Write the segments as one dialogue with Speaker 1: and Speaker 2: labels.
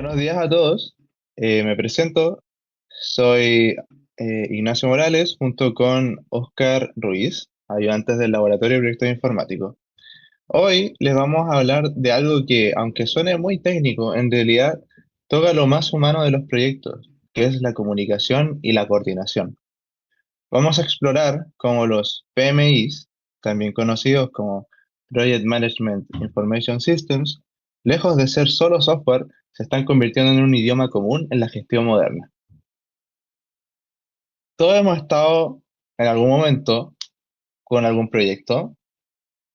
Speaker 1: Buenos días a todos. Me presento. Soy Ignacio Morales junto con Oscar Ruiz, ayudantes del Laboratorio de Proyectos Informáticos. Hoy les vamos a hablar de algo que, aunque suene muy técnico, en realidad toca lo más humano de los proyectos, que es la comunicación y la coordinación. Vamos a explorar cómo los PMIs, también conocidos como Project Management Information Systems, lejos de ser solo software, se están convirtiendo en un idioma común en la gestión moderna. Todos hemos estado en algún momento con algún proyecto,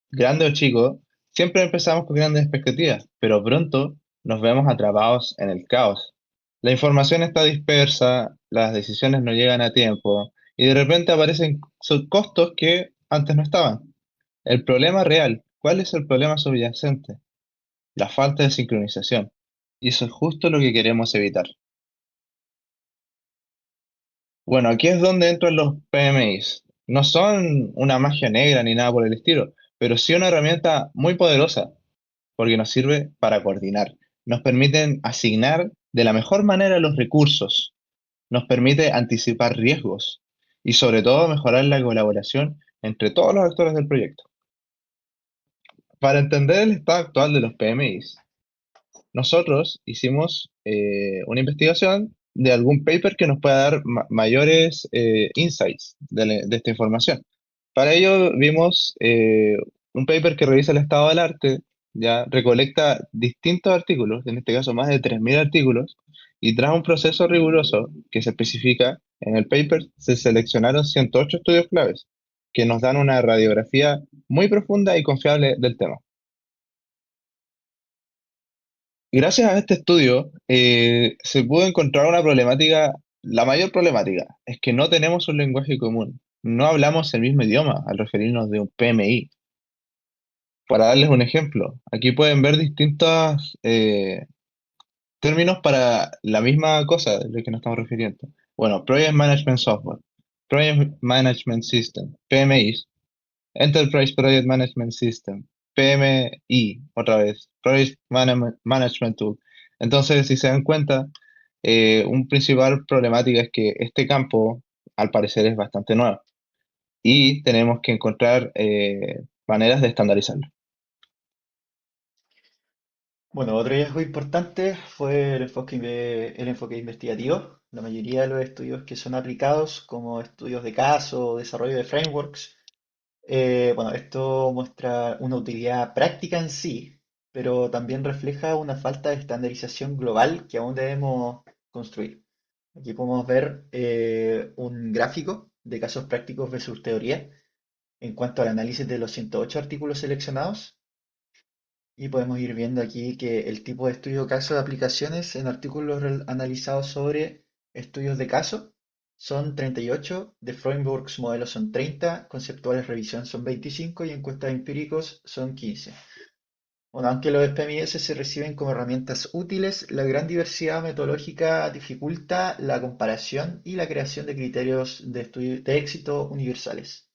Speaker 1: grande o chico. Siempre empezamos con grandes expectativas, pero pronto nos vemos atrapados en el caos. La información está dispersa, las decisiones no llegan a tiempo y de repente aparecen costos que antes no estaban. El problema real, ¿cuál es el problema subyacente? La falta de sincronización. Y eso es justo lo que queremos evitar. Bueno, aquí es donde entran los PMIs. No son una magia negra ni nada por el estilo, pero sí una herramienta muy poderosa porque nos sirve para coordinar. Nos permiten asignar de la mejor manera los recursos, nos permite anticipar riesgos y sobre todo mejorar la colaboración entre todos los actores del proyecto. Para entender el estado actual de los PMIs, nosotros hicimos una investigación de algún paper que nos pueda dar mayores insights de esta información. Para ello vimos un paper que revisa el estado del arte, ya recolecta distintos artículos, en este caso más de 3.000 artículos, y tras un proceso riguroso que se especifica en el paper, se seleccionaron 108 estudios claves que nos dan una radiografía muy profunda y confiable del tema. Gracias a este estudio se pudo encontrar una problemática, la mayor problemática es que no tenemos un lenguaje común, no hablamos el mismo idioma al referirnos de un PMI. Para darles un ejemplo, aquí pueden ver distintos términos para la misma cosa de la que nos estamos refiriendo. Bueno, Project Management Software, Project Management System, PMIs, Enterprise Project Management System, PMI, otra vez, Management Tool. Entonces, si se dan cuenta, un principal problemática es que este campo, al parecer, es bastante nuevo y tenemos que encontrar maneras de estandarizarlo.
Speaker 2: Bueno, otro hallazgo importante fue el enfoque investigativo. La mayoría de los estudios que son aplicados, como estudios de caso o desarrollo de frameworks, bueno, esto muestra una utilidad práctica en sí, pero también refleja una falta de estandarización global que aún debemos construir. Aquí podemos ver un gráfico de casos prácticos versus teoría en cuanto al análisis de los 108 artículos seleccionados. Y podemos ir viendo aquí que el tipo de estudio caso de aplicaciones en artículos analizados sobre estudios de caso son 38, de frameworks modelos son 30, conceptuales revisión son 25 y encuestas empíricos son 15. Bueno, aunque los PMIS se reciben como herramientas útiles, la gran diversidad metodológica dificulta la comparación y la creación de criterios de éxito universales.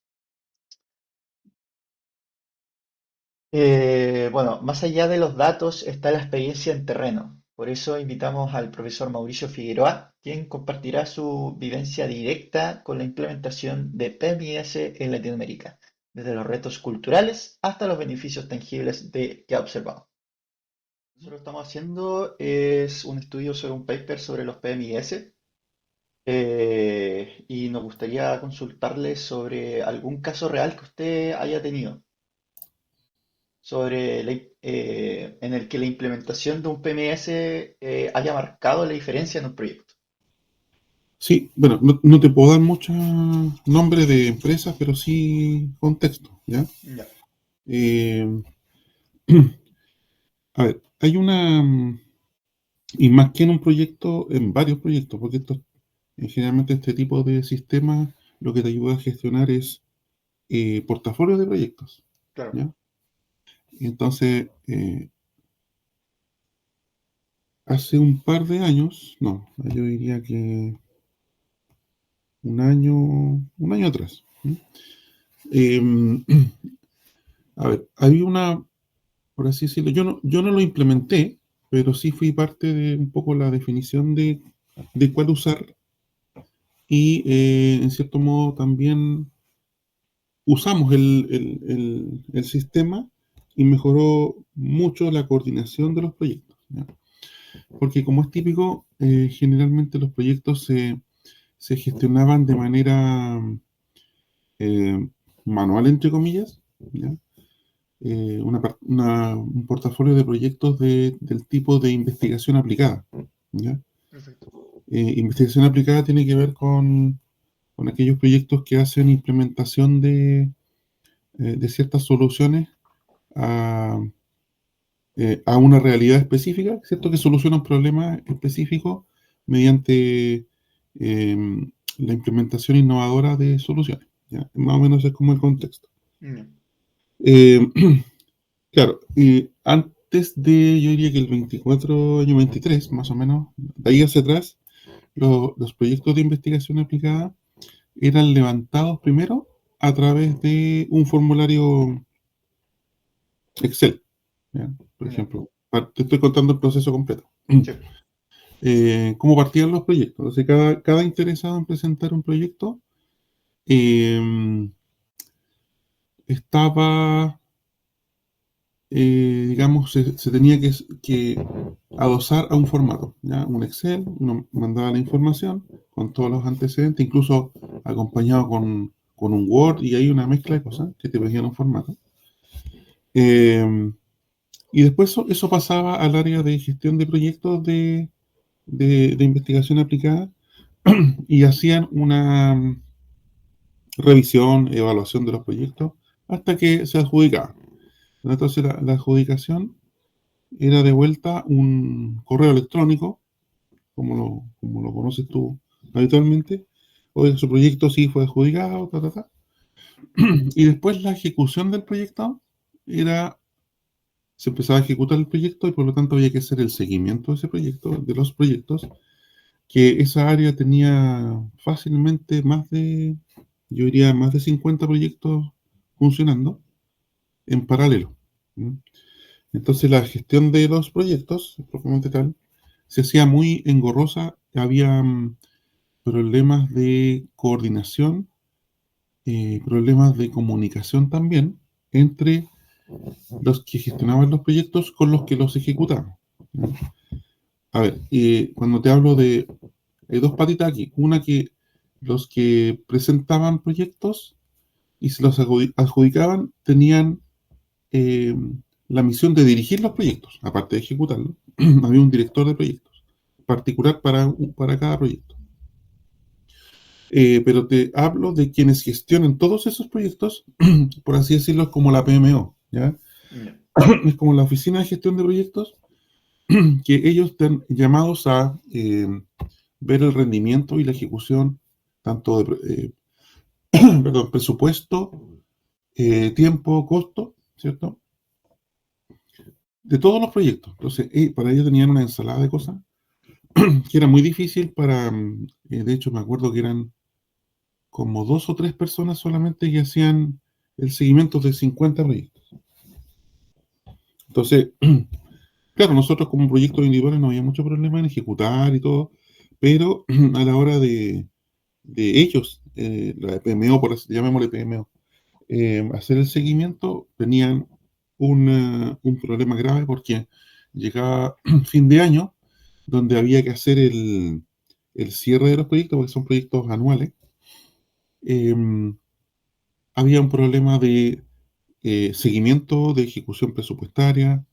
Speaker 2: Bueno, más allá de los datos está la experiencia en terreno. Por eso invitamos al profesor Mauricio Figueroa, quien compartirá su vivencia directa con la implementación de PMS en Latinoamérica, desde los retos culturales hasta los beneficios tangibles que ha observado. Nosotros lo que estamos haciendo es un estudio sobre un paper sobre los PMS y nos gustaría consultarle sobre algún caso real que usted haya tenido en el que la implementación de un PMS haya marcado la diferencia en un proyecto.
Speaker 3: Sí, bueno, no te puedo dar muchos nombres de empresas, pero sí contexto, ¿ya?
Speaker 2: Ya.
Speaker 3: Eh, a ver, hay y más que en un proyecto, en varios proyectos, porque generalmente este tipo de sistemas lo que te ayuda a gestionar es portafolios de proyectos,
Speaker 2: Claro.
Speaker 3: ¿ya? Entonces, hace un par de años, no, yo diría que un año atrás. ¿Sí? Eh, a ver, había por así decirlo, yo no lo implementé, pero sí fui parte de un poco la definición de cuál usar y en cierto modo también usamos el sistema y mejoró mucho la coordinación de los proyectos, ¿ya? Porque como es típico, generalmente los proyectos se gestionaban de manera eh, manual, entre comillas, ¿ya? Un portafolio de proyectos del tipo de investigación aplicada, ¿ya?
Speaker 2: Perfecto.
Speaker 3: Investigación aplicada tiene que ver con aquellos proyectos que hacen implementación de ciertas soluciones a, a una realidad específica, ¿cierto? Que soluciona un problema específico mediante la implementación innovadora de soluciones, ¿ya? Más o menos es como el contexto.
Speaker 2: Ya.
Speaker 3: Eh, claro, y antes de, yo diría que el 24, año 23, más o menos, de ahí hacia atrás, los proyectos de investigación aplicada eran levantados primero a través de un formulario Excel, ¿ya? Por
Speaker 2: Ya.
Speaker 3: ejemplo. Te estoy contando el proceso completo.
Speaker 2: Sí.
Speaker 3: ¿Cómo partían los proyectos? Entonces, cada interesado en presentar un proyecto estaba, digamos, se tenía que adosar a un formato, ¿ya? Un Excel, uno mandaba la información con todos los antecedentes, incluso acompañado con un Word, y hay una mezcla de cosas que te pedían un formato. Y después eso pasaba al área de gestión de proyectos de investigación aplicada y hacían una revisión, evaluación de los proyectos hasta que se adjudicaba. Entonces la adjudicación era de vuelta un correo electrónico, como lo conoces tú habitualmente. Oye, su proyecto sí fue adjudicado, ta, ta, ta. Y después la ejecución del proyecto se empezaba a ejecutar el proyecto y por lo tanto había que hacer el seguimiento de ese proyecto, de los proyectos, que esa área tenía fácilmente yo diría, más de 50 proyectos funcionando en paralelo. ¿Mm? Entonces la gestión de los proyectos, propiamente tal, se hacía muy engorrosa, había problemas de coordinación, problemas de comunicación también entre los que gestionaban los proyectos con los que los ejecutaban. ¿Mm? A ver, cuando te hablo hay dos patitas aquí. Una que los que presentaban proyectos y se los adjudicaban tenían eh, la misión de dirigir los proyectos, aparte de ejecutarlos. Había un director de proyectos, particular para cada proyecto. Pero te hablo de quienes gestionan todos esos proyectos, por así decirlo, como la PMO, ¿ya?
Speaker 2: Ya.
Speaker 3: Es como la oficina de gestión de proyectos, que ellos están llamados a ver el rendimiento y la ejecución tanto de perdón, presupuesto, tiempo, costo, ¿cierto? De todos los proyectos. Entonces, para ellos tenían una ensalada de cosas que era muy difícil de hecho, me acuerdo que eran como 2 o 3 personas solamente que hacían el seguimiento de 50 proyectos. Entonces, claro, nosotros como proyectos individuales no había mucho problema en ejecutar y todo, pero a la hora de ellos, la PMO, llamémosle PMO, hacer el seguimiento, tenían un problema grave porque llegaba fin de año, donde había que hacer el cierre de los proyectos, porque son proyectos anuales. eh, Había un problema de seguimiento, de ejecución presupuestaria,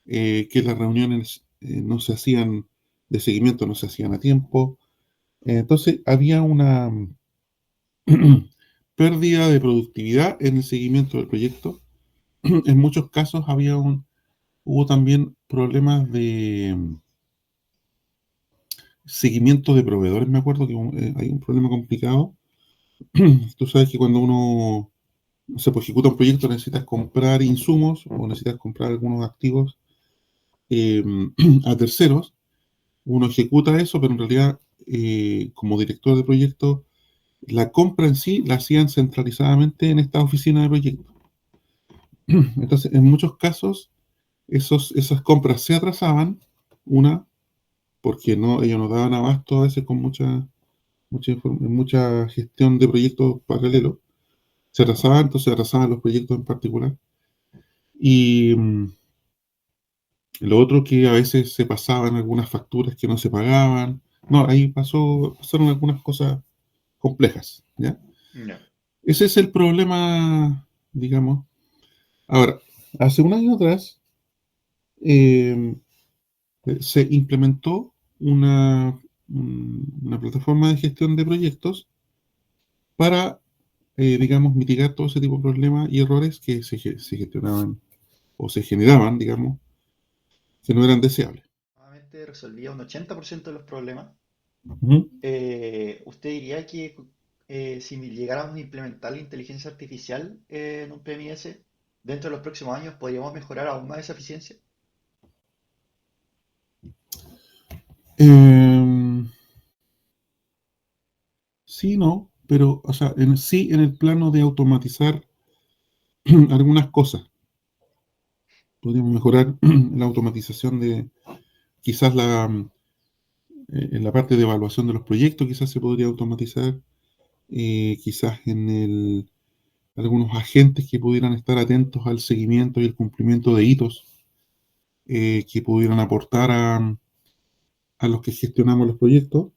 Speaker 3: que las reuniones no se hacían de seguimiento, no se hacían a tiempo. Entonces había una pérdida de productividad en el seguimiento del proyecto. En muchos casos hubo también problemas de seguimiento de proveedores. Me acuerdo que hay un problema complicado. Tú sabes que cuando uno se ejecuta un proyecto necesitas comprar insumos o necesitas comprar algunos activos eh, a terceros. Uno ejecuta eso, pero en realidad, como director de proyecto, la compra en sí la hacían centralizadamente en esta oficina de proyecto. Entonces, en muchos casos, esas compras se atrasaban Una, porque ellos no daban abasto a veces con mucha gestión de proyectos paralelos. Se atrasaban, entonces se atrasaban los proyectos en particular. Y lo otro que a veces se pasaban algunas facturas que no se pagaban. No, ahí pasaron algunas cosas complejas, ¿ya?
Speaker 2: No.
Speaker 3: Ese es el problema, digamos. Ahora, hace un año atrás eh, se implementó una plataforma de gestión de proyectos para, digamos, mitigar todo ese tipo de problemas y errores que se gestionaban o se generaban, digamos, que no eran deseables.
Speaker 2: Nuevamente resolvía un 80% de los problemas.
Speaker 3: Ujú.
Speaker 2: ¿Usted diría que si llegáramos a implementar la inteligencia artificial en un PMS, dentro de los próximos años podríamos mejorar aún más esa eficiencia?
Speaker 3: Eh, sí, no, pero, o sea, sí en el plano de automatizar algunas cosas. Podríamos mejorar la automatización de quizás en la parte de evaluación de los proyectos, quizás se podría automatizar, quizás algunos agentes que pudieran estar atentos al seguimiento y el cumplimiento de hitos que pudieran aportar a los que gestionamos los proyectos.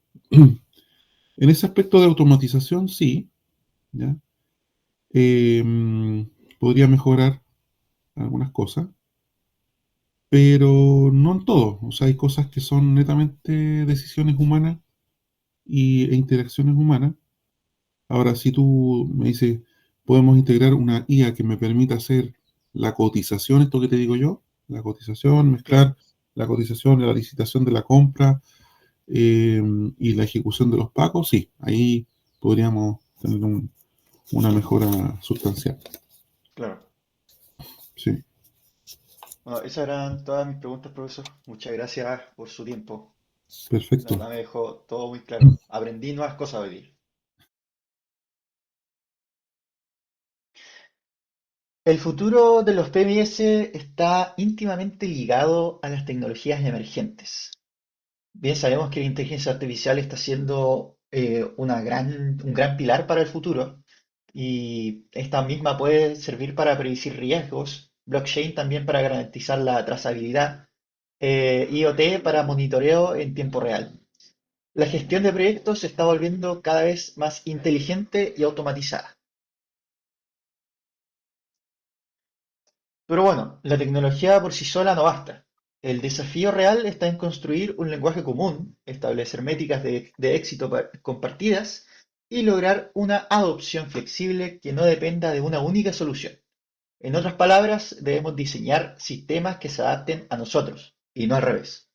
Speaker 3: En ese aspecto de automatización, sí, ¿ya? Eh, podría mejorar algunas cosas, pero no en todo. O sea, hay cosas que son netamente decisiones humanas e interacciones humanas. Ahora, si tú me dices, podemos integrar una IA que me permita hacer la cotización, esto que te digo yo, la cotización,
Speaker 2: Claro,
Speaker 3: mezclar la cotización, la licitación de la compra eh, y la ejecución de los pagos, sí, ahí podríamos tener una mejora sustancial.
Speaker 2: claro.
Speaker 3: Sí,
Speaker 2: Bueno, esas eran todas mis preguntas, profesor. Muchas gracias por su tiempo. La
Speaker 3: perfecto.
Speaker 2: verdad me dejó todo muy claro. Aprendí nuevas cosas hoy día. El futuro de los PMS está íntimamente ligado a las tecnologías emergentes. Bien, sabemos que la inteligencia artificial está siendo un gran pilar para el futuro y esta misma puede servir para predecir riesgos, blockchain también para garantizar la trazabilidad, IoT para monitoreo en tiempo real. La gestión de proyectos se está volviendo cada vez más inteligente y automatizada. Pero bueno, la tecnología por sí sola no basta. El desafío real está en construir un lenguaje común, establecer métricas de éxito compartidas y lograr una adopción flexible que no dependa de una única solución. En otras palabras, debemos diseñar sistemas que se adapten a nosotros y no al revés.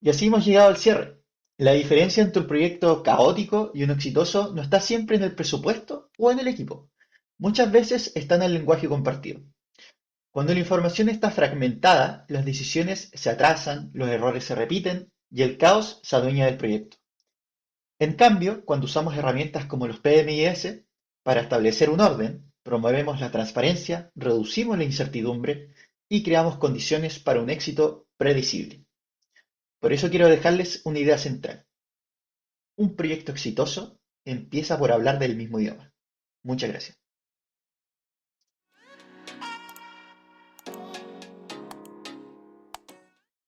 Speaker 2: Y así hemos llegado al cierre. La diferencia entre un proyecto caótico y uno exitoso no está siempre en el presupuesto o en el equipo. Muchas veces está en el lenguaje compartido. Cuando la información está fragmentada, las decisiones se atrasan, los errores se repiten y el caos se adueña del proyecto. En cambio, cuando usamos herramientas como los PMIS para establecer un orden, promovemos la transparencia, reducimos la incertidumbre y creamos condiciones para un éxito predecible. Por eso quiero dejarles una idea central. Un proyecto exitoso empieza por hablar del mismo idioma. Muchas gracias.